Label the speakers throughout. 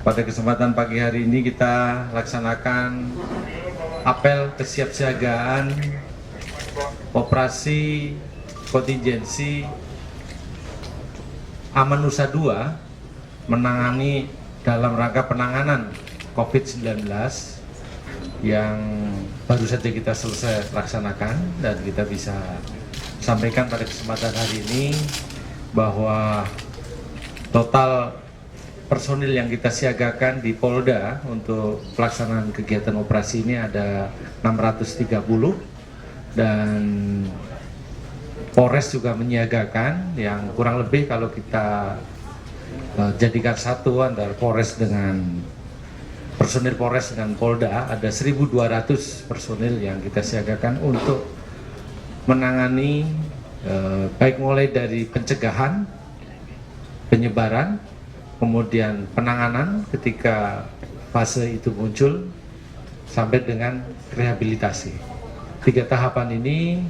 Speaker 1: Pada kesempatan pagi hari ini kita laksanakan apel kesiapsiagaan operasi kontingensi Aman Nusa 2 menangani dalam rangka penanganan COVID-19 yang baru saja kita selesai laksanakan, dan kita bisa sampaikan pada kesempatan hari ini bahwa total personil yang kita siagakan di Polda untuk pelaksanaan kegiatan operasi ini ada 630, dan Polres juga menyiagakan yang kurang lebih kalau kita jadikan satu antara Polres dengan personil Polres dengan Polda, ada 1.200 personil yang kita siagakan untuk menangani baik mulai dari pencegahan, penyebaran, kemudian penanganan ketika fase itu muncul, sampai dengan rehabilitasi. 3 tahapan ini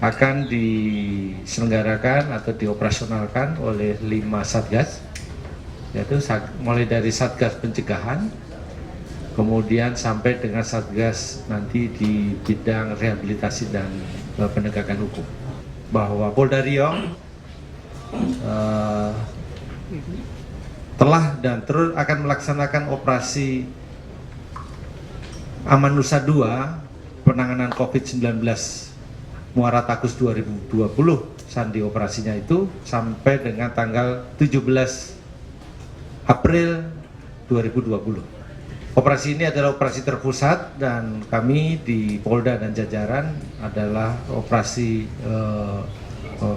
Speaker 1: akan diselenggarakan atau dioperasionalkan oleh 5 satgas, yaitu mulai dari satgas pencegahan, kemudian sampai dengan satgas nanti di bidang rehabilitasi dan penegakan hukum. Bahwa Polda Riau telah dan terus akan melaksanakan operasi Aman Nusa 2 penanganan COVID-19 Muara Takus 2020, sandi operasinya itu sampai dengan tanggal 17 April 2020. Operasi ini adalah operasi terpusat, dan kami di Polda dan jajaran adalah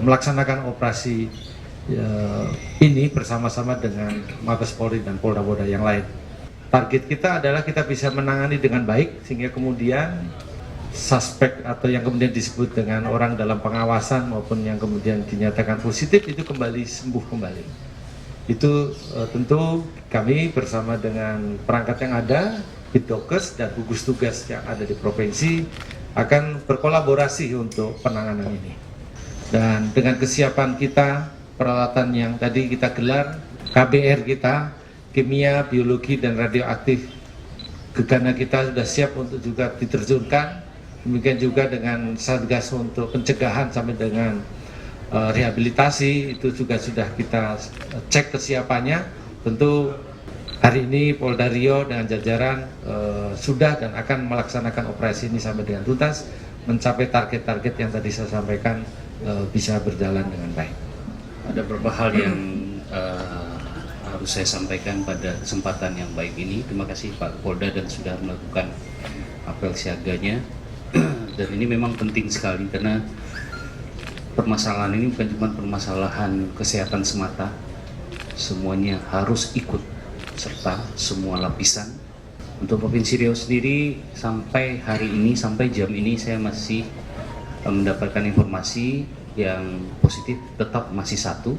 Speaker 1: melaksanakan operasi ini bersama-sama dengan Mabes Polri dan Polda-Polda yang lain. Target kita adalah kita bisa menangani dengan baik sehingga kemudian suspek atau yang kemudian disebut dengan orang dalam pengawasan maupun yang kemudian dinyatakan positif itu kembali sembuh kembali. Itu tentu kami bersama dengan perangkat yang ada, Bitdokes dan gugus tugas yang ada di provinsi akan berkolaborasi untuk penanganan ini. Dan dengan kesiapan kita, peralatan yang tadi kita gelar, KBR kita, kimia, biologi, dan radioaktif, gegana kita sudah siap untuk juga diterjunkan. Demikian juga dengan satgas untuk pencegahan sampai dengan rehabilitasi, itu juga sudah kita cek kesiapannya. Tentu hari ini Polda Riau dengan jajaran sudah dan akan melaksanakan operasi ini sampai dengan tuntas, mencapai target-target yang tadi saya sampaikan bisa berjalan dengan baik.
Speaker 2: Ada beberapa hal yang harus saya sampaikan pada kesempatan yang baik ini. Terima kasih Pak Polda dan sudah melakukan apel siaganya. Dan ini memang penting sekali karena permasalahan ini bukan cuma permasalahan kesehatan semata, semuanya harus ikut serta semua lapisan. Untuk Provinsi Riau sendiri sampai hari ini, sampai jam ini saya masih mendapatkan informasi yang positif tetap masih 1,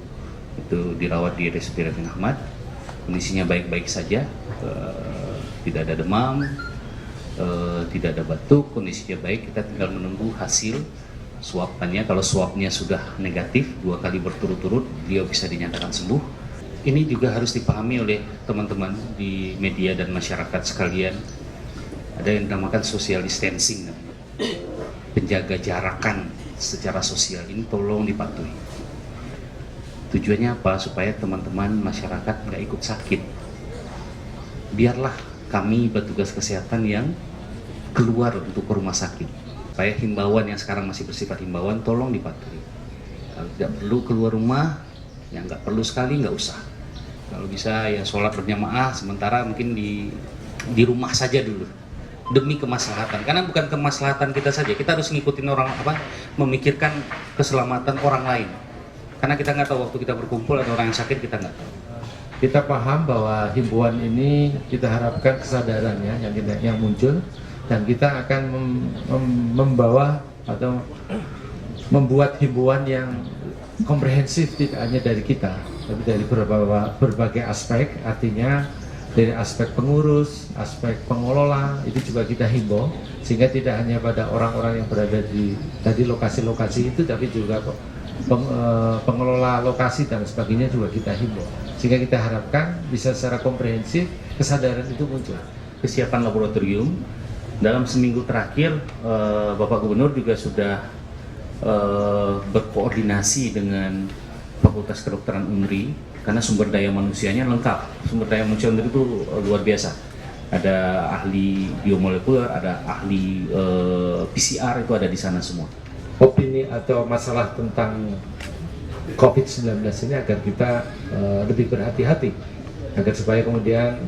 Speaker 2: itu dirawat di RSUD Raffi Ahmad, kondisinya baik-baik saja, tidak ada demam, tidak ada batuk, kondisinya baik. Kita tinggal menunggu hasil swabannya. Kalau swabnya sudah negatif 2 kali berturut-turut, dia bisa dinyatakan sembuh. Ini juga harus dipahami oleh teman-teman di media dan masyarakat sekalian. Ada yang dinamakan social distancing, penjaga jarakan secara sosial, ini tolong dipatuhi. Tujuannya apa? Supaya teman-teman masyarakat nggak ikut sakit. Biarlah kami petugas kesehatan yang keluar untuk ke rumah sakit. Supaya himbauan yang sekarang masih bersifat himbauan tolong dipatuhi. Kalau tidak perlu keluar rumah, yang nggak perlu sekali nggak usah. Kalau bisa ya sholat berjamaah, sementara mungkin di rumah saja dulu. Demi kemaslahatan, karena bukan kemaslahatan kita saja, kita harus ngikutin orang memikirkan keselamatan orang lain. Karena kita nggak tahu waktu kita berkumpul ada orang yang sakit, kita nggak tahu.
Speaker 1: Kita paham bahwa himbauan ini kita harapkan kesadarannya yang muncul, dan kita akan membawa atau membuat himbauan yang komprehensif, tidak hanya dari kita, tapi dari berbagai aspek. Artinya dari aspek pengurus, aspek pengelola itu juga kita himbau, sehingga tidak hanya pada orang-orang yang berada di tadi lokasi-lokasi itu, tapi juga pengelola lokasi dan sebagainya juga kita himbau, sehingga kita harapkan bisa secara komprehensif kesadaran itu muncul.
Speaker 2: Kesiapan laboratorium dalam seminggu terakhir, Bapak Gubernur juga sudah berkoordinasi dengan Fakultas Kedokteran UNRI, karena sumber daya manusianya lengkap. Sumber daya manusia UNRI itu luar biasa. Ada ahli biomolekuler, ada ahli PCR, itu ada di sana semua.
Speaker 1: Opini atau masalah tentang COVID-19 ini agar kita lebih berhati-hati, agar supaya kemudian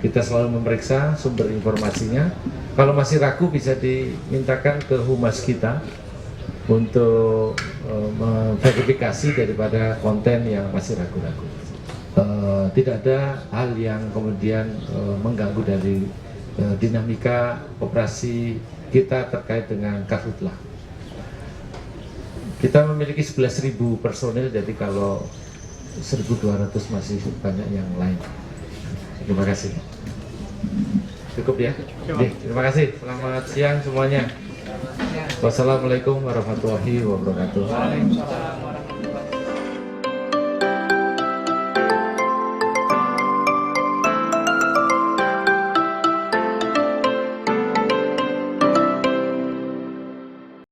Speaker 1: kita selalu memeriksa sumber informasinya. Kalau masih ragu bisa dimintakan ke humas kita untuk memverifikasi daripada konten yang masih ragu-ragu. Tidak ada hal yang kemudian mengganggu dari dinamika operasi kita terkait dengan Karhutlah. Kita memiliki 11.000 personil, jadi kalau 1.200 masih banyak yang lain. Terima kasih. Cukup ya? Terima kasih. Selamat siang semuanya. Wassalamualaikum warahmatullahi wabarakatuh.